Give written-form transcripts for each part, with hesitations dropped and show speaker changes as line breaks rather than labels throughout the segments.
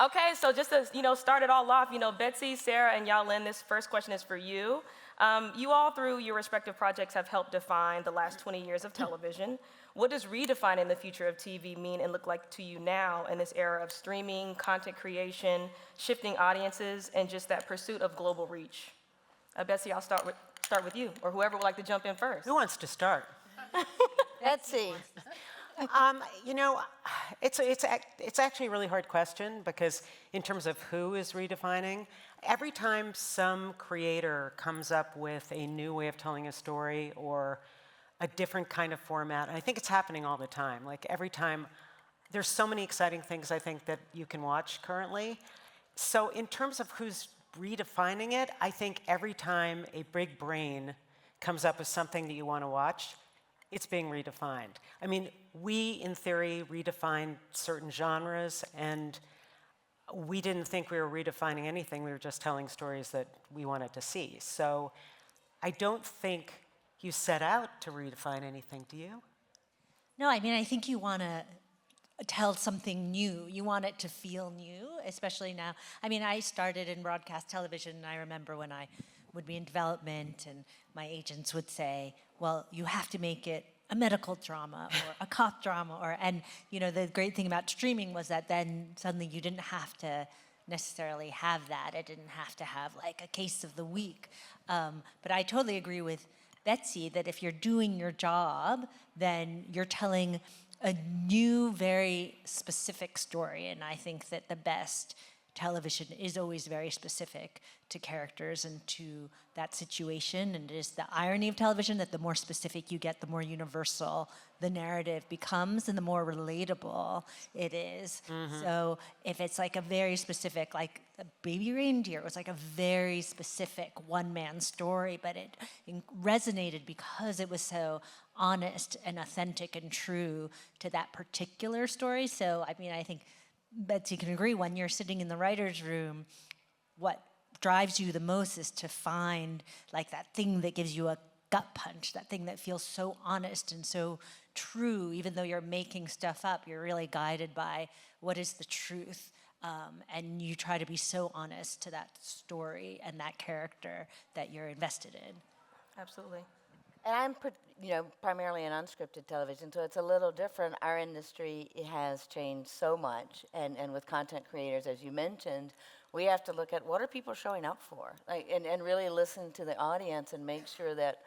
Okay, so just to start it all off, Betsy, Sara, and Yahlin, this first question is for you. You all, through your respective projects, have helped define the last 20 years of television. What does redefining the future of TV mean and look like to you now in this era of streaming, content creation, shifting audiences, and just that pursuit of global reach? Betsy, I'll start with you, or whoever would like to jump in first.
Who wants to start?
Betsy.
It's actually a really hard question because in terms of who is redefining, every time some creator comes up with a new way of telling a story or a different kind of format, and I think it's happening all the time. Like every time, there's so many exciting things I think that you can watch currently. So in terms of who's redefining it, I think every time a big brain comes up with something that you want to watch, it's being redefined. I mean, we, in theory, redefined certain genres, and we didn't think we were redefining anything. We were just telling stories that we wanted to see. So I don't think you set out to redefine anything, do you?
No, I mean, I think you want to tell something new. You want it to feel new, especially now. I mean, I started in broadcast television, and I remember when I would be in development and my agents would say, well, you have to make it a medical drama or a cop drama, and the great thing about streaming was that then suddenly you didn't have to necessarily have that. It didn't have to have like a case of the week. But I totally agree with Betsy that if you're doing your job, then you're telling a new, very specific story, and I think that the best television is always very specific to characters and to that situation, and it is the irony of television that the more specific you get, the more universal the narrative becomes and the more relatable it is. Mm-hmm. So if it's like a very specific, like the Baby Reindeer was like a very specific one-man story, but it resonated because it was so honest and authentic and true to that particular story. So I mean, I think Betsy can agree, when you're sitting in the writer's room, what drives you the most is to find like that thing that gives you a gut punch, that thing that feels so honest and so true. Even though you're making stuff up, you're really guided by what is the truth. And you try to be so honest to that story and that character that you're invested in.
Absolutely.
And I'm, primarily in unscripted television, so it's a little different. Our industry has changed so much, and with content creators, as you mentioned, we have to look at what are people showing up for, and really listen to the audience and make sure that,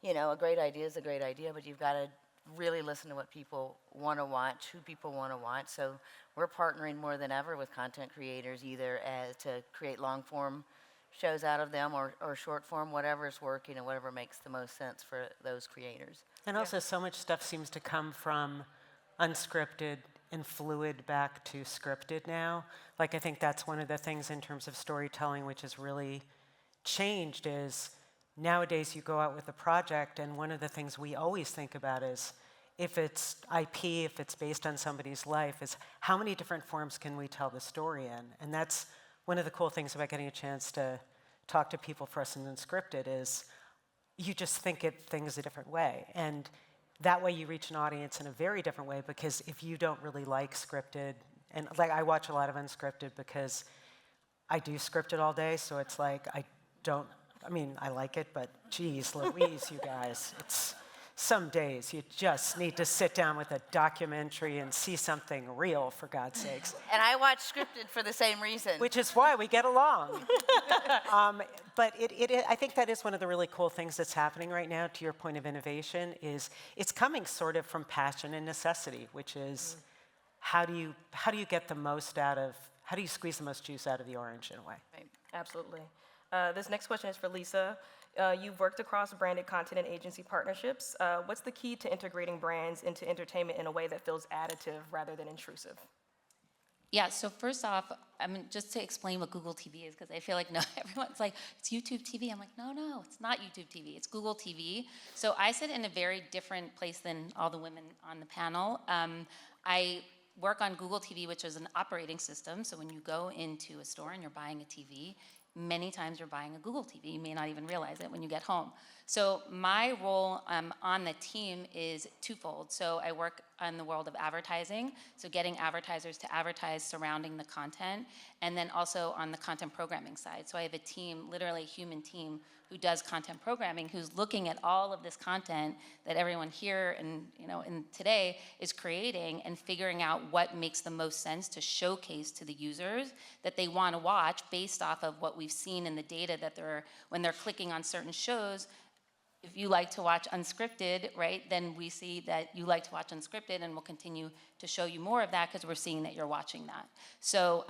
a great idea is a great idea, but you've got to really listen to what people want to watch, who people want to watch. So we're partnering more than ever with content creators, either to create long-form shows out of them or short form, whatever is working and whatever makes the most sense for those creators.
And also so much stuff seems to come from unscripted and fluid back to scripted now. Like I think that's one of the things in terms of storytelling which has really changed is nowadays you go out with a project and one of the things we always think about is if it's IP, if it's based on somebody's life, is how many different forms can we tell the story in? And that's one of the cool things about getting a chance to talk to people for us in unscripted is you just think of things a different way. And that way you reach an audience in a very different way, because if you don't really like scripted, and like I watch a lot of unscripted because I do scripted all day, so it's like I like it, but geez Louise, you guys, it's some days you just need to sit down with a documentary and see something real, for God's sakes.
And I watch scripted for the same reason.
Which is why we get along. But I think that is one of the really cool things that's happening right now, to your point of innovation, is it's coming sort of from passion and necessity, which is how do you get the most out of, how do you squeeze the most juice out of the orange in a way?
Right. Absolutely. This next question is for Lisa. You've worked across branded content and agency partnerships. What's the key to integrating brands into entertainment in a way that feels additive rather than intrusive?
Yeah, so first off, I mean, just to explain what Google TV is, because I feel like everyone's like, it's YouTube TV. I'm like, no, it's not YouTube TV, it's Google TV. So I sit in a very different place than all the women on the panel. I work on Google TV, which is an operating system. So when you go into a store and you're buying a TV, many times you're buying a Google TV. You may not even realize it when you get home. So my role on the team is twofold. So I work in the world of advertising, so getting advertisers to advertise surrounding the content, and then also on the content programming side. So I have a team, literally a human team, who does content programming, who's looking at all of this content that everyone here and today is creating and figuring out what makes the most sense to showcase to the users that they want to watch based off of what we've seen in the data that when they're clicking on certain shows. If you like to watch unscripted, right, then we see that you like to watch unscripted, and we'll continue to show you more of that because we're seeing that you're watching that. So,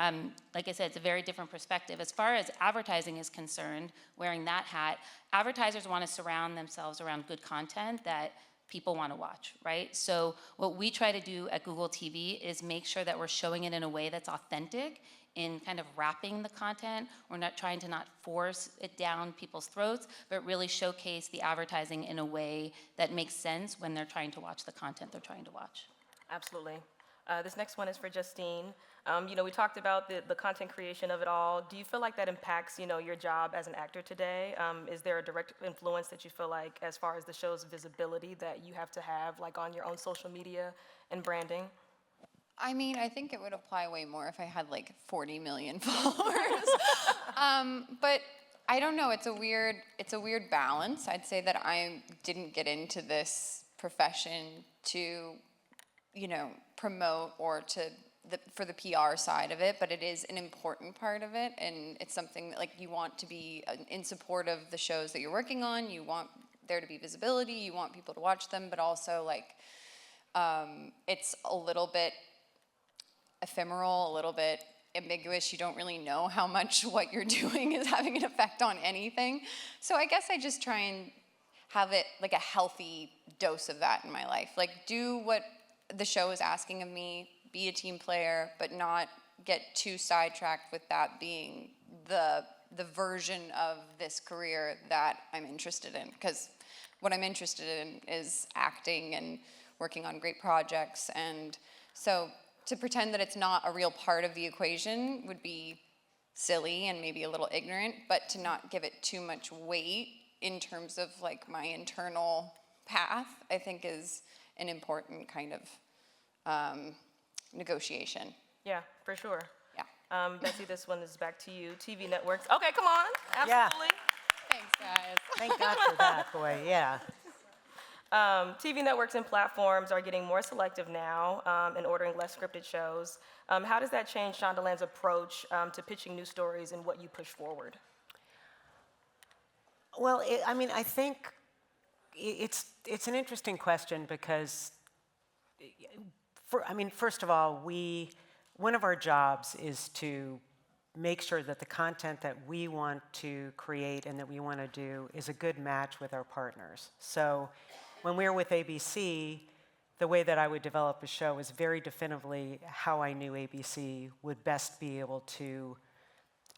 like I said, it's a very different perspective. As far as advertising is concerned, wearing that hat, advertisers want to surround themselves around good content that people want to watch, right? So what we try to do at Google TV is make sure that we're showing it in a way that's authentic in kind of wrapping the content. We're not trying to not force it down people's throats, but really showcase the advertising in a way that makes sense when they're trying to watch the content they're trying to watch.
Absolutely. This next one is for Justine. We talked about the content creation of it all. Do you feel like that impacts, your job as an actor today? Is there a direct influence that you feel like, as far as the show's visibility, that you have to have, like, on your own social media and branding?
I mean, I think it would apply way more if I had like 40 million followers. But I don't know. It's a weird balance. I'd say that I didn't get into this profession to, promote or for the PR side of it, but it is an important part of it, and it's something that, like, you want to be in support of the shows that you're working on. You want there to be visibility. You want people to watch them, but also, like, it's a little bit ephemeral, a little bit ambiguous. You don't really know how much what you're doing is having an effect on anything. So I guess I just try and have it like a healthy dose of that in my life. Like, do what the show is asking of me, be a team player, but not get too sidetracked with that being the version of this career that I'm interested in. Because what I'm interested in is acting and working on great projects. And so to pretend that it's not a real part of the equation would be silly and maybe a little ignorant, but to not give it too much weight in terms of, like, my internal path, I think is an important kind of negotiation.
Yeah, for sure.
Yeah.
Betsy, this one is back to you. TV networks. Okay, come on. Absolutely.
Thanks, guys.
Thank God for that, boy, yeah.
TV networks and platforms are getting more selective now and ordering less scripted shows. How does that change Shondaland's approach to pitching new stories and what you push forward?
Well, I think it's an interesting question because, first of all, one of our jobs is to make sure that the content that we want to create and that we want to do is a good match with our partners. So when we were with ABC, the way that I would develop a show was very definitively how I knew ABC would best be able to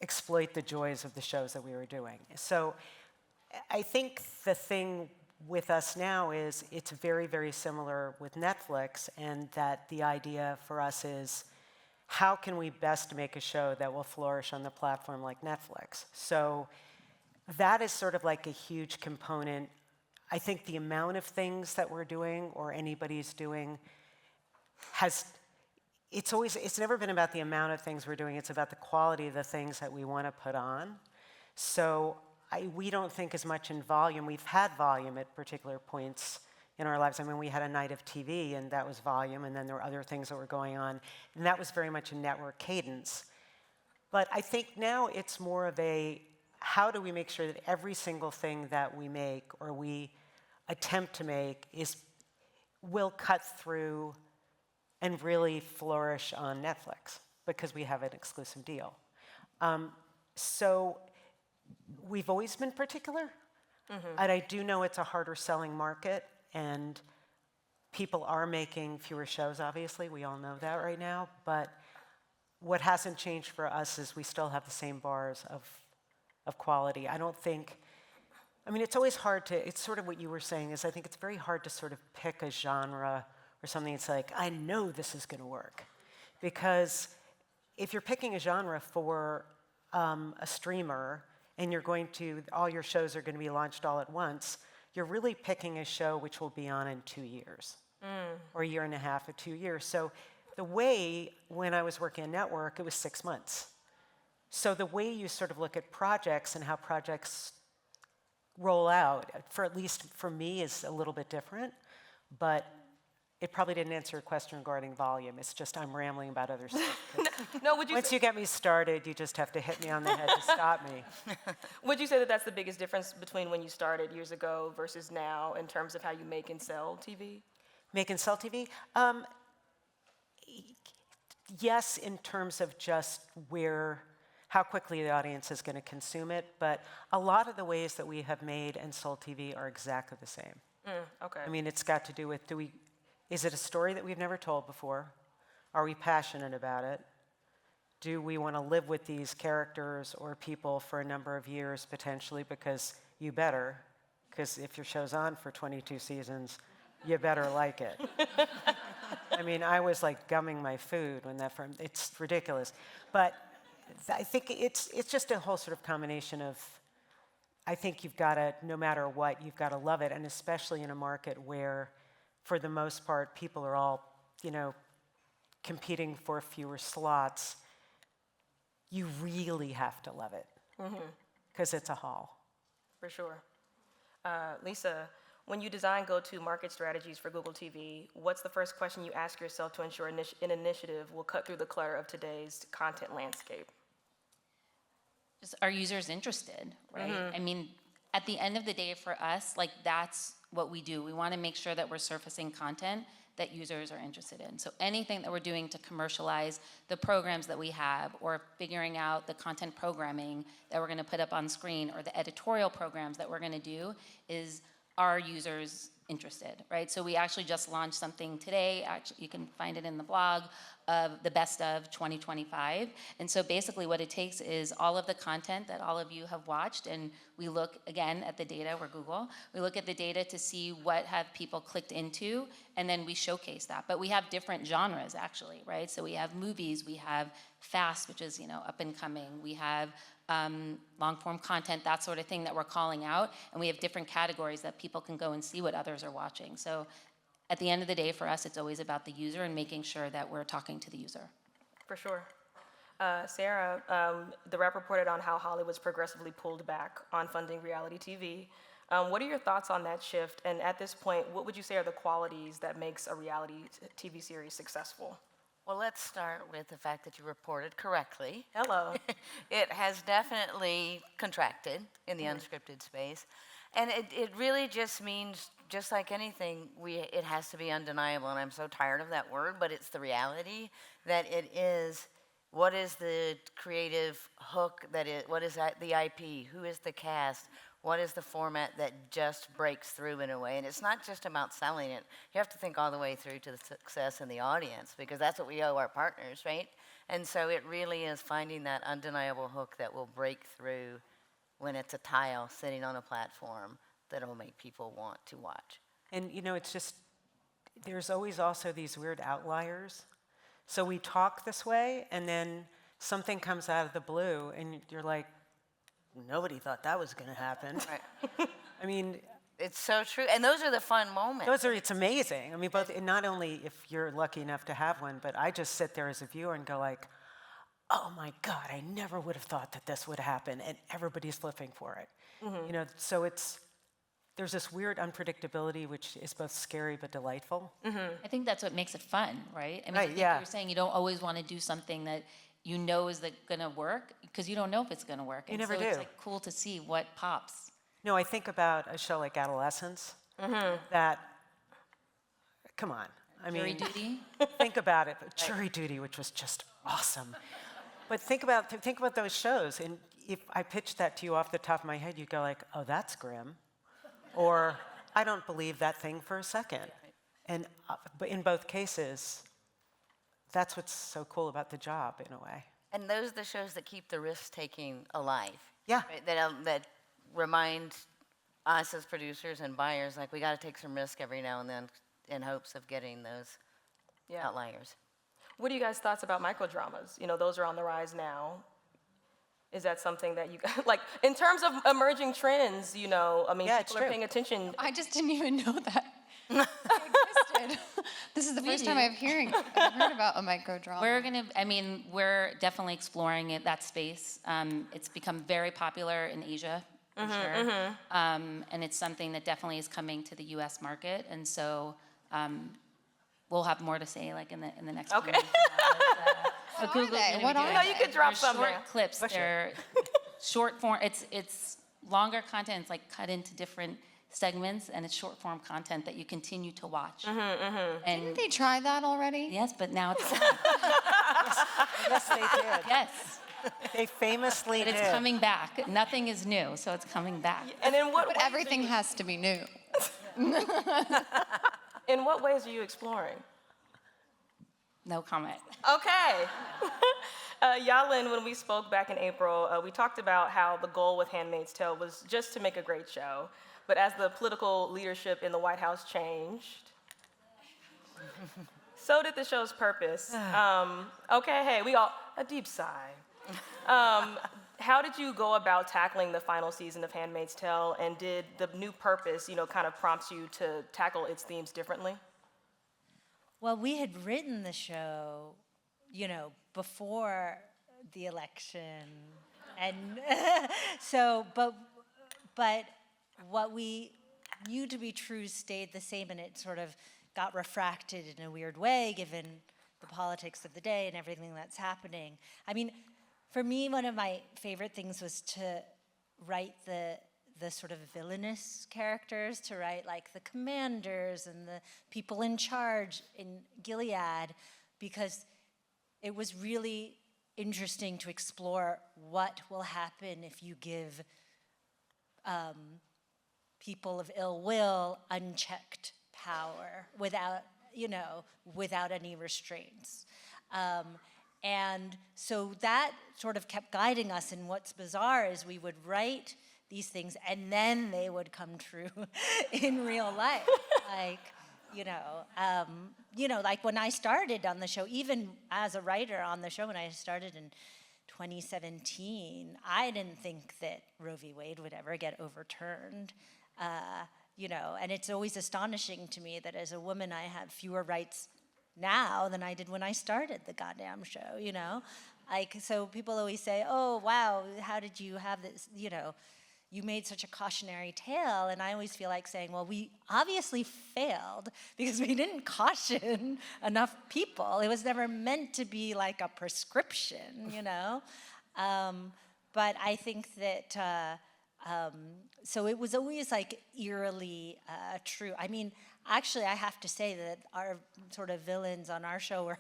exploit the joys of the shows that we were doing. So I think the thing with us now is it's very, very similar with Netflix, and that the idea for us is how can we best make a show that will flourish on the platform like Netflix? So that is sort of like a huge component. I think the amount of things that we're doing or anybody's doing it's never been about the amount of things we're doing, it's about the quality of the things that we want to put on. So we don't think as much in volume. We've had volume at particular points in our lives. We had a night of TV, and that was volume, and then there were other things that were going on, and that was very much a network cadence. But I think now it's more of a, how do we make sure that every single thing that we make or we attempt to make will cut through and really flourish on Netflix because we have an exclusive deal. So we've always been particular, and I do know it's a harder selling market, and people are making fewer shows, obviously. We all know that right now. But what hasn't changed for us is we still have the same bars of quality. I don't think, it's always hard to, it's sort of what you were saying, is I think it's very hard to sort of pick a genre or something that's like, I know this is going to work. Because if you're picking a genre for a streamer and all your shows are going to be launched all at once, you're really picking a show which will be on in 2 years. or a year and a half or 2 years. So the way, when I was working in network, it was 6 months. So the way you sort of look at projects and how projects roll out, for at least for me, is a little bit different. But it probably didn't answer your question regarding volume. It's just I'm rambling about other stuff.
No, would you
Once you get me started, you just have to hit me on the head to stop me.
would you say that that's the biggest difference between when you started years ago versus now in terms of how you make and sell TV?
Make and sell TV? Yes, in terms of just how quickly the audience is going to consume it, but a lot of the ways that we have made and sold TV are exactly the same.
Okay.
I mean, it's got to do with, is it a story that we've never told before? Are we passionate about it? Do we want to live with these characters or people for a number of years potentially? Because you better, because if your show's on for 22 seasons, you better like it. I mean, I was like gumming my food when it's ridiculous. But I think it's just a whole sort of combination of, I think you've got to, no matter what, you've got to love it. And especially in a market where, for the most part, people are all, competing for fewer slots, you really have to love it. Because it's a haul.
For sure. Lisa, when you design go-to-market strategies for Google TV, what's the first question you ask yourself to ensure an initiative will cut through the clutter of today's content landscape?
Just are users interested, right? I mean, at the end of the day for us, like that's what we do. We want to make sure that we're surfacing content that users are interested in. So anything that we're doing to commercialize the programs that we have, or figuring out the content programming that we're going to put up on screen, or the editorial programs that we're going to do, is are users interested, right? So we actually just launched something today, actually you can find it in the blog, of the best of 2025. And so basically what it takes is all of the content that all of you have watched, and we look again at the data, we're Google, we look at the data to see what have people clicked into, and then we showcase that. But we have different genres actually, right? So we have movies, we have fast, which is, up and coming, we have long form content, that sort of thing that we're calling out, and we have different categories that people can go and see what others are watching. So at the end of the day, for us, it's always about the user and making sure that we're talking to the user.
For sure. Sara, TheWrap reported on how Hollywood's progressively pulled back on funding reality TV. What are your thoughts on that shift? And at this point, what would you say are the qualities that makes a reality TV series successful?
Well, let's start with the fact that you reported correctly.
Hello.
It has definitely contracted in the unscripted space. And it really just means, just like anything, it has to be undeniable. And I'm so tired of that word, but it's the reality that it is. What is the creative hook what is that, the IP? Who is the cast? What is the format that just breaks through in a way? And it's not just about selling it. You have to think all the way through to the success in the audience, because that's what we owe our partners, right? And so it really is finding that undeniable hook that will break through when it's a tile sitting on a platform that will make people want to watch.
And it's just, there's always also these weird outliers. So we talk this way, and then something comes out of the blue, and you're like, nobody thought that was going to happen.
Right.
I mean,
it's so true. And those are the fun moments.
it's amazing. I mean, not only if you're lucky enough to have one, but I just sit there as a viewer and go like, oh my God, I never would have thought that this would happen, and everybody's flipping for it. So there's this weird unpredictability, which is both scary but delightful.
I think that's what makes it fun, right? I mean,
Right,
I think
yeah.
you're saying you don't always want to do something that you know is going to work, because you don't know if it's going to work.
You
And
never
so
do.
It's like cool to see what pops.
No, I think about a show like Adolescence, that, come on. I
Jury
mean,
duty.
think about it. Jury Duty, which was just awesome. But think about those shows, and if I pitched that to you off the top of my head, you'd go like, oh, that's grim. Or, I don't believe that thing for a second. And but in both cases, that's what's so cool about the job, in a way.
And those are the shows that keep the risk-taking alive.
Yeah.
Right? That remind us as producers and buyers, like, we got to take some risk every now and then in hopes of getting those outliers.
What are you guys' thoughts about microdramas? Those are on the rise now. Is that something that you, like, in terms of emerging trends, I mean,
Yeah, it's
people are
true.
paying attention.
I just didn't even know that existed. This is the
We
first time
do.
I've heard about a micro drama.
We're definitely exploring that space. It's become very popular in Asia, for sure. And it's something that definitely is coming to the US market. And so we'll have more to say like in the next few months.
What are they? What are
No, you could drop
They're
some
short
there.
clips. They're short form. It's longer content. It's like cut into different segments, and it's short form content that you continue to watch. And
Didn't they try that already?
yes, but now it's on.
Yes, they did.
Yes,
They famously
but
did.
it's coming back. Nothing is new, so it's coming back.
And in what
But
ways
everything has to be new.
in what ways are you exploring?
No comment.
Okay. Yahlin, when we spoke back in April, we talked about how the goal with Handmaid's Tale was just to make a great show. But as the political leadership in the White House changed, so did the show's purpose. Okay, hey, we all, a deep sigh. How did you go about tackling the final season of Handmaid's Tale, and did the new purpose, kind of prompt you to tackle its themes differently?
Well, we had written the show, before the election, and so, but what we knew to be true stayed the same, and it sort of got refracted in a weird way, given the politics of the day and everything that's happening. I mean, for me, one of my favorite things was to write the sort of villainous characters, to write like the commanders and the people in charge in Gilead, because it was really interesting to explore what will happen if you give people of ill will unchecked power without any restraints. And so that sort of kept guiding us. And what's bizarre is we would write these things and then they would come true in real life. Like when I started on the show, even as a writer on the show, when I started in 2017, I didn't think that Roe v. Wade would ever get overturned. And it's always astonishing to me that as a woman, I have fewer rights now than I did when I started the goddamn show, so people always say, oh, wow, how did you have this, you made such a cautionary tale. And I always feel like saying, well, we obviously failed because we didn't caution enough people. It was never meant to be like a prescription, But I think that, so it was always like eerily true. I mean, actually, I have to say that our sort of villains on our show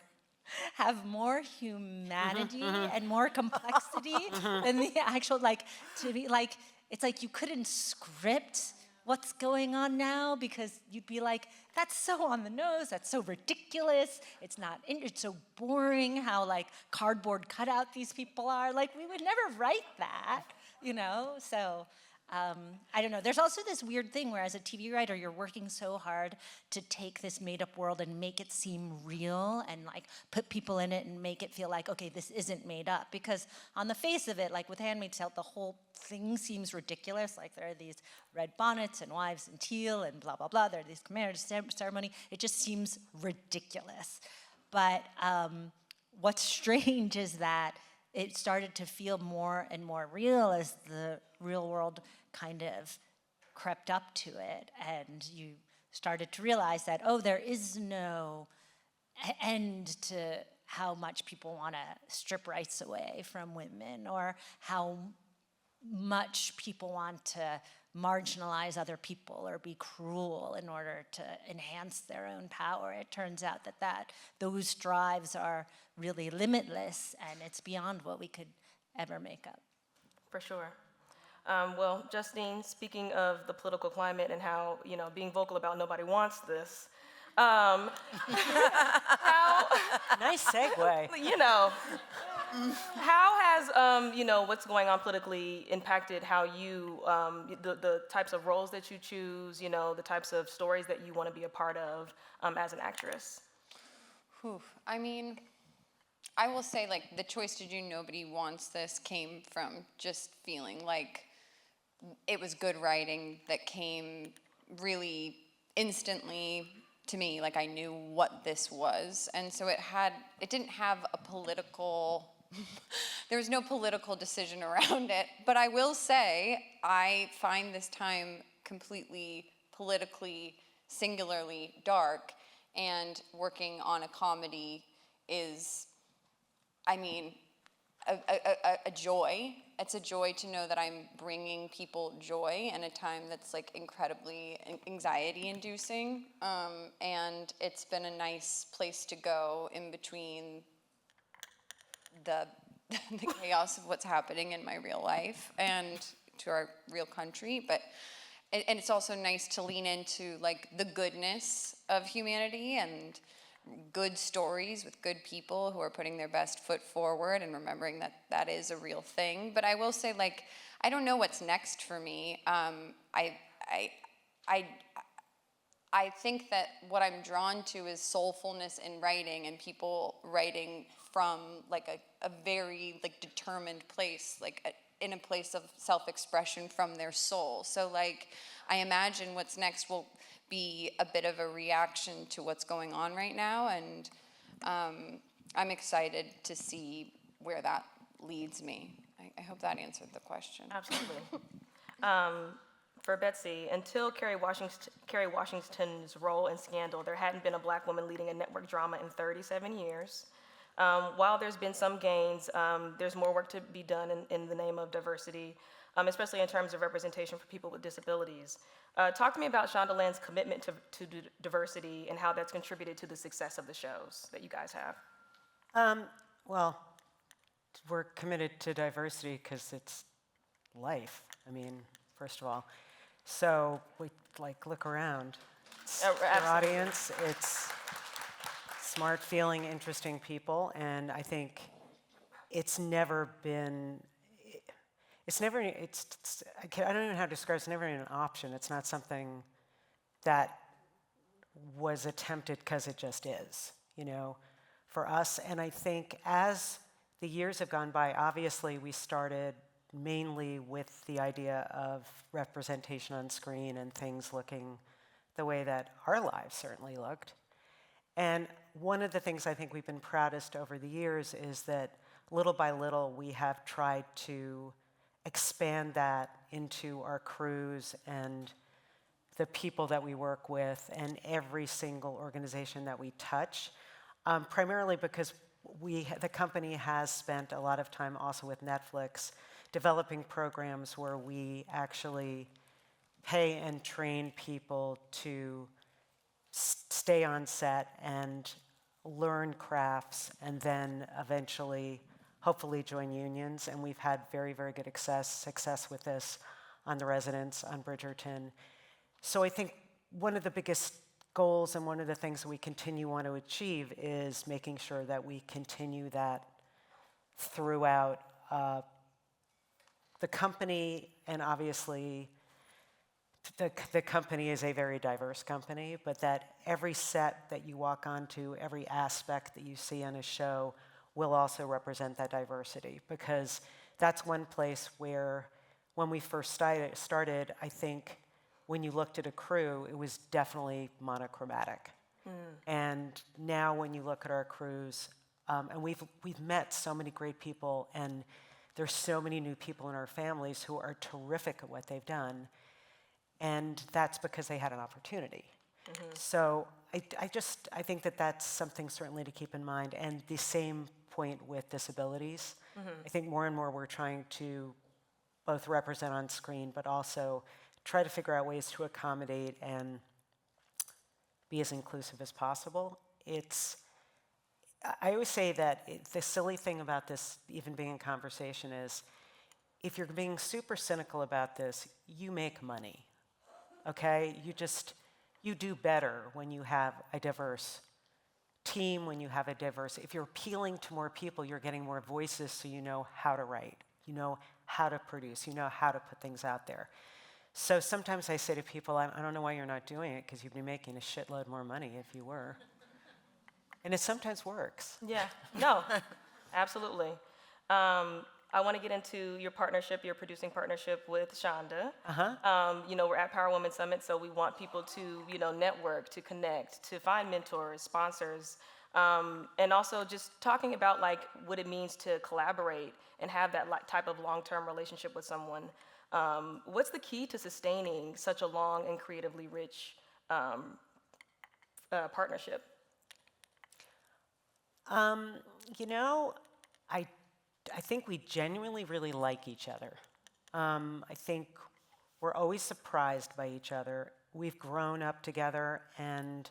have more humanity and more complexity than the actual, it's like you couldn't script what's going on now, because you'd be like, that's so on the nose, that's so ridiculous, it's so boring how like cardboard cutout these people are. Like, we would never write that, so I don't know. There's also this weird thing where as a TV writer, you're working so hard to take this made-up world and make it seem real and like put people in it and make it feel like, okay, this isn't made up. Because on the face of it, like with Handmaid's Tale, the whole thing seems ridiculous. Like there are these red bonnets and wives in teal and blah, blah, blah. There are these marriage ceremony. It just seems ridiculous. But what's strange is that it started to feel more and more real as the real world kind of crept up to it, and you started to realize that, oh, there is no end to how much people want to strip rights away from women, or how much people want to marginalize other people or be cruel in order to enhance their own power. It turns out that those drives are really limitless, and it's beyond what we could ever make up.
For sure. Well, Justine, speaking of the political climate and how, being vocal about nobody wants this, how,
Nice segue.
how has, what's going on politically impacted how you, the types of roles that you choose, the types of stories that you want to be a part of as an actress?
I mean, I will say, like, the choice to do Nobody Wants This came from just feeling like it was good writing that came really instantly to me. Like I knew what this was, and so it didn't have a political. There was no political decision around it. But I will say, I find this time completely politically, singularly dark, and working on a comedy is, I mean, a joy. It's a joy to know that I'm bringing people joy in a time that's like incredibly anxiety inducing. And it's been a nice place to go in between the chaos of what's happening in my real life and to our real country. But and it's also nice to lean into like the goodness of humanity and good stories with good people who are putting their best foot forward and remembering that that is a real thing. But I will say, like, I don't know what's next for me. I think that what I'm drawn to is soulfulness in writing and people writing from like a very like determined place, like in a place of self-expression from their soul. So like, I imagine what's next will be a bit of a reaction to what's going on right now, and I'm excited to see where that leads me. I hope that answered the question.
Absolutely. For Betsy, until Kerry Washington's role in Scandal, there hadn't been a black woman leading a network drama in 37 years. While there's been some gains, there's more work to be done in the name of diversity, especially in terms of representation for people with disabilities. Talk to me about Shondaland's commitment to diversity and how that's contributed to the success of the shows that you guys have.
Well, we're committed to diversity because it's life. I mean, first of all. So we look around. It's our audience. It's smart, feeling, interesting people, and I think it's never been. I don't know how to describe it. It's never been an option. It's not something that was attempted because it just is, for us. And I think as the years have gone by, obviously we started mainly with the idea of representation on screen and things looking the way that our lives certainly looked. And one of the things I think we've been proudest over the years is that little by little we have tried to expand that into our crews and the people that we work with and every single organization that we touch, primarily because the company has spent a lot of time also with Netflix developing programs where we actually pay and train people to stay on set and learn crafts and then eventually hopefully join unions. And we've had very, very good success with this on The Residents, on Bridgerton. So I think one of the biggest goals and one of the things that we want to achieve is making sure that we continue that throughout the company. And obviously the company is a very diverse company, but that every set that you walk onto, every aspect that you see on a show will also represent that diversity, because that's one place where when we first started, I think when you looked at a crew, it was definitely monochromatic. And now when you look at our crews, and we've met so many great people, and there's so many new people in our families who are terrific at what they've done, and that's because they had an opportunity. So I think that that's something certainly to keep in mind, and the same point with disabilities. I think more and more we're trying to both represent on screen, but also try to figure out ways to accommodate and be as inclusive as possible. I always say that the silly thing about this even being in conversation is, if you're being super cynical about this, you make money, okay? You do better when you have a diverse team, when you have if you're appealing to more people, you're getting more voices, so you know how to write, you know how to produce, you know how to put things out there. So sometimes I say to people, I don't know why you're not doing it, because you'd be making a shitload more money if you were. And it sometimes works.
Yeah, no, absolutely. I want to get into your partnership, your producing partnership with Shonda. We're at Power Women Summit, so we want people to, network, to connect, to find mentors, sponsors, and also just talking about like what it means to collaborate and have that type of long-term relationship with someone. What's the key to sustaining such a long and creatively rich partnership?
I think we genuinely really like each other. I think we're always surprised by each other. We've grown up together, and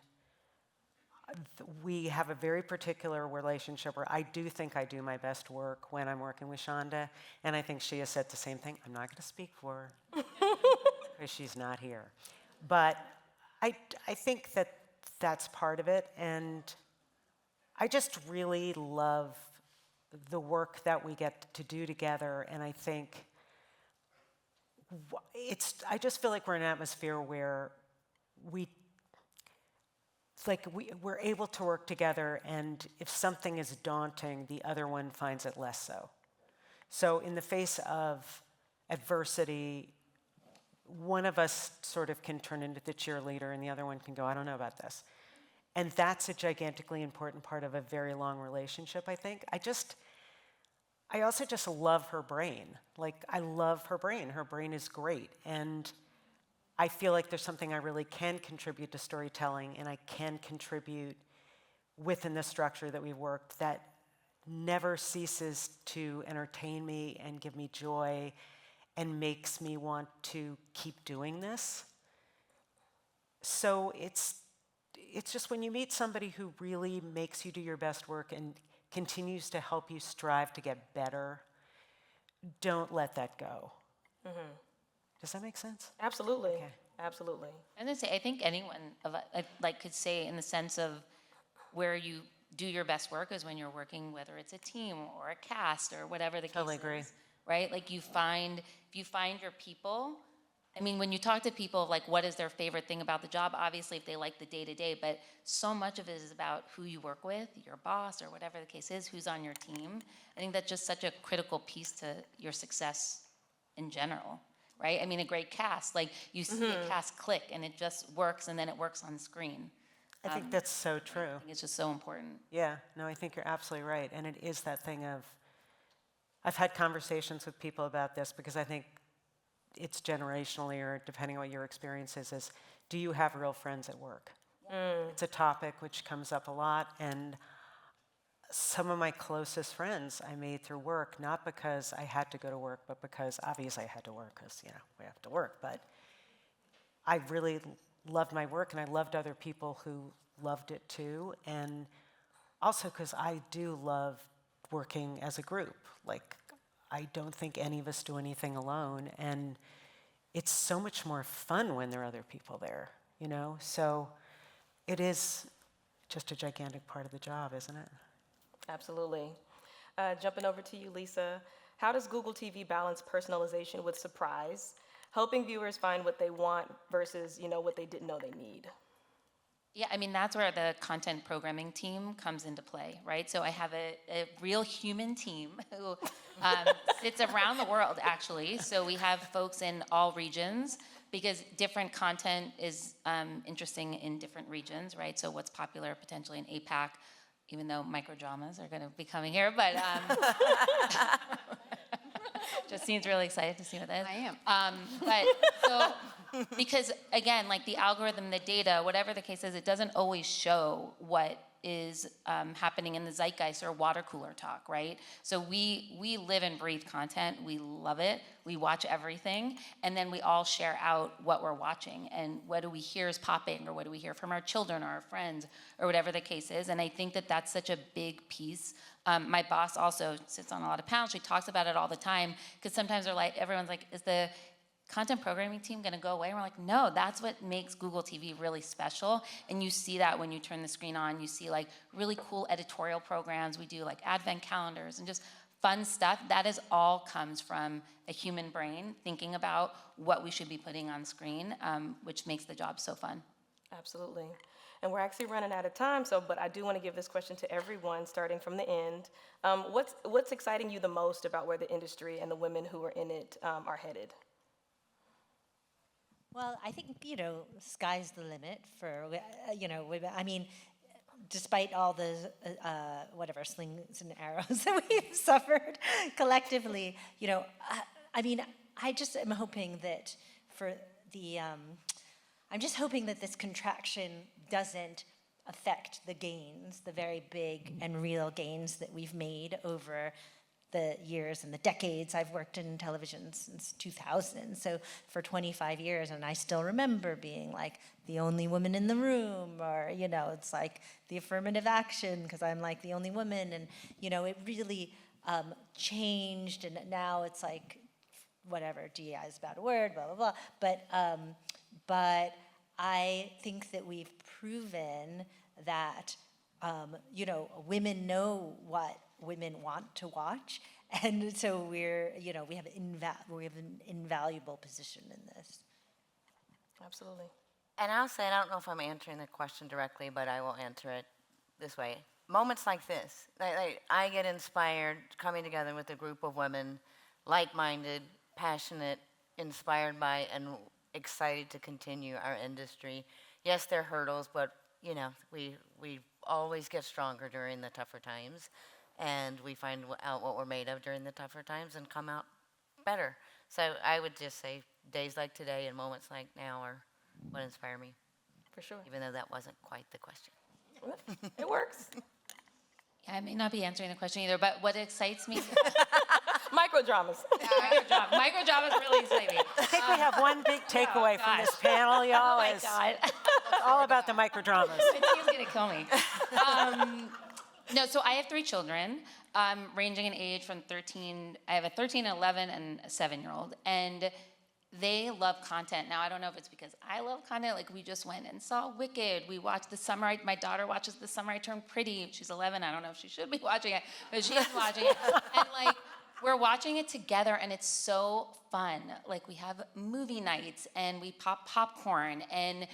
we have a very particular relationship where I do think I do my best work when I'm working with Shonda, and I think she has said the same thing. I'm not going to speak for her because she's not here. But I think that's part of it, and I just really love the work that we get to do together, and I think I just feel like we're in an atmosphere where we're able to work together, and if something is daunting, the other one finds it less so. So in the face of adversity, one of us sort of can turn into the cheerleader, and the other one can go, I don't know about this. And that's a gigantically important part of a very long relationship, I think. I also just love her brain. I love her brain. Her brain is great. And I feel like there's something I really can contribute to storytelling, and I can contribute within the structure that we worked that never ceases to entertain me and give me joy and makes me want to keep doing this. So it's just when you meet somebody who really makes you do your best work and continues to help you strive to get better, don't let that go. Does that make sense?
Absolutely.
Okay.
Absolutely.
I'm gonna say, I think anyone could say in the sense of where you do your best work is when you're working, whether it's a team or a cast or whatever the case
Totally agree.
is, right? If you find your people. I mean, when you talk to people, what is their favorite thing about the job? Obviously, if they like the day-to-day, but so much of it is about who you work with, your boss, or whatever the case is, who's on your team. I think that's just such a critical piece to your success in general, right? I mean, a great cast, you see a cast click, and it just works, and then it works on screen.
I think that's so true.
I think it's just so important.
Yeah, no, I think you're absolutely right. And it is that thing of, I've had conversations with people about this because I think it's generationally, or depending on what your experience is do you have real friends at work? It's a topic which comes up a lot, and some of my closest friends I made through work, not because I had to go to work, but because obviously I had to work because, we have to work, but I really loved my work, and I loved other people who loved it too, and also because I do love working as a group. I don't think any of us do anything alone, and it's so much more fun when there are other people there, So it is just a gigantic part of the job, isn't it?
Absolutely. Jumping over to you, Lisa. How does Google TV balance personalization with surprise, helping viewers find what they want versus, what they didn't know they need?
Yeah, I mean, that's where the content programming team comes into play, right? So I have a real human team who sits around the world, actually. So we have folks in all regions because different content is interesting in different regions, right? So what's popular potentially in APAC, even though microdramas are going to be coming here, but Justine's really excited to see what that is.
I
am. Because again, the algorithm, the data, whatever the case is, it doesn't always show what is happening in the zeitgeist or water cooler talk, right? So we live and breathe content. We love it. We watch everything. And then we all share out what we're watching and what do we hear is popping, or what do we hear from our children or our friends or whatever the case is. And I think that that's such a big piece. My boss also sits on a lot of panels. She talks about it all the time because sometimes everyone's like, is the content programming team going to go away? And we're like, no, that's what makes Google TV really special. And you see that when you turn the screen on. You see really cool editorial programs. We do advent calendars and just fun stuff. That is all comes from a human brain thinking about what we should be putting on screen, which makes the job so fun.
Absolutely. And we're actually running out of time, but I do want to give this question to everyone, starting from the end. What's exciting you the most about where the industry and the women who are in it are headed?
Well, I think, sky's the limit for, women. I mean, despite all the, slings and arrows that we've suffered collectively, I just am hoping that I'm just hoping that this contraction doesn't affect the gains, the very big and real gains that we've made over the years and the decades. I've worked in television since 2000, so for 25 years, and I still remember being like the only woman in the room, or, it's like the affirmative action because I'm like the only woman, and, it really changed, and now it's like, whatever, DEI is a bad word, blah, blah, blah, but I think that we've proven that, women know what women want to watch, and so we have an invaluable position in this.
Absolutely.
And I'll say, I don't know if I'm answering the question directly, but I will answer it this way. Moments like this, I get inspired coming together with a group of women, like-minded, passionate, inspired by, and excited to continue our industry. Yes, there are hurdles, but we always get stronger during the tougher times, and we find out what we're made of during the tougher times and come out better. So I would just say days like today and moments like now are what inspire me.
For sure.
Even though that wasn't quite the question.
It works.
Yeah, I may not be answering the question either, but what excites me...
Microdramas.
Microdramas really excite me.
I think we have one big takeaway from this panel, y'all.
Oh my
is
God.
It's all about the microdramas.
My team's gonna kill me. No, so I have 3 children, ranging in age from 13, I have a 13, 11, and a 7-year-old, and they love content. Now, I don't know if it's because I love content, like we just went and saw Wicked, we watched The Summer, my daughter watches The Summer I Turned Pretty, she's 11, I don't know if she should be watching it, but she's watching it, and like, we're watching it together, and it's so fun. Like, we have movie nights, and we pop popcorn, and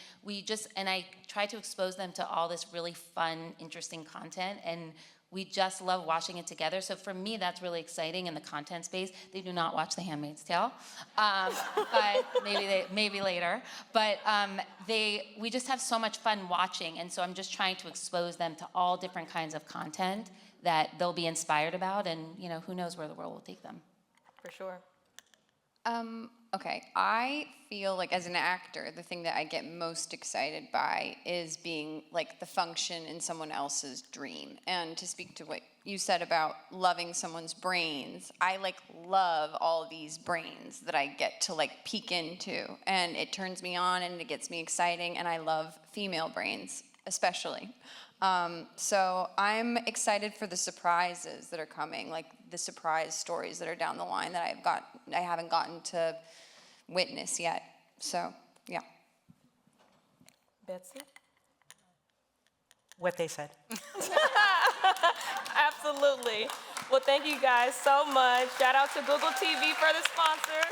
I try to expose them to all this really fun, interesting content, and we just love watching it together. So for me, that's really exciting in the content space. They do not watch The Handmaid's Tale, but maybe later. But we just have so much fun watching, and so I'm just trying to expose them to all different kinds of content that they'll be inspired about, and who knows where the world will take them.
For sure.
Okay, I feel like as an actor, the thing that I get most excited by is being like the function in someone else's dream. And to speak to what you said about loving someone's brains, I love all these brains that I get to peek into, and it turns me on and it gets me exciting, and I love female brains especially. So I'm excited for the surprises that are coming, like the surprise stories that are down the line that I haven't gotten to witness yet. So, yeah.
Betsy?
What they said.
Absolutely. Well, thank you guys so much. Shout out to Google TV for the sponsor.